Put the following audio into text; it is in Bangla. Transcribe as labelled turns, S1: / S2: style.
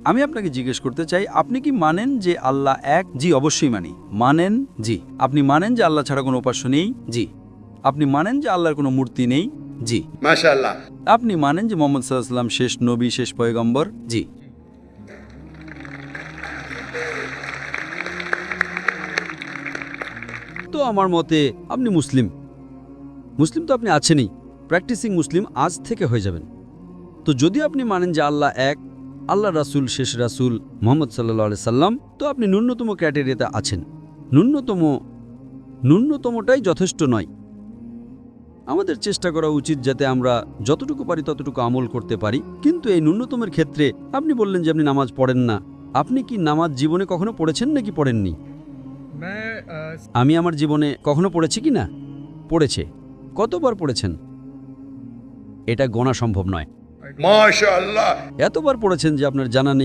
S1: আমি আপনাকে জিজ্ঞেস করতে চাই, আপনি কি মানেন যে আল্লাহ এক? জি, অবশ্যই মানি। মানেন? জি। আপনি মানেন যে আল্লাহ ছাড়া কোনো উপাস্য নেই? জি। আপনি মানেন যে আল্লাহর কোনো মূর্তি নেই? জি।
S2: মাশাআল্লাহ।
S1: আপনি মানেন যে মুহাম্মদ সাল্লাল্লাহু আলাইহি ওয়াসাল্লাম শেষ নবী, শেষ পয়গম্বর? জি। তো আমার মতে আপনি মুসলিম। মুসলিম তো আপনি আছেনই, প্র্যাকটিসিং মুসলিম আজ থেকে হয়ে যাবেন। তো যদি আপনি মানেন যে আল্লাহ এক, আল্লাহ রাসূল শেষ রাসূল মুহাম্মদ সাল্লাল্লাহু আলাইহি সাল্লাম, তো আপনি ন্যূনতম ক্রাইটেরিয়াতে আছেন। ন্যূনতমটাই যথেষ্ট নয়। আমাদের চেষ্টা করা উচিত যাতে আমরা যতটুকু পারি ততটুকু আমল করতে পারি, কিন্তু এই ন্যূনতমের ক্ষেত্রে আপনি বললেন যে আপনি নামাজ পড়েন না। আপনি কি নামাজ জীবনে কখনো পড়েছেন নাকি পড়েননি? আমি আমার জীবনে কখনো পড়েছি কি না? পড়েছে। কতবার পড়েছেন? এটা গোনা সম্ভব নয়।
S2: মাশাআল্লাহ।
S1: এতবার পড়েছেন যে আপনার জানা নেই।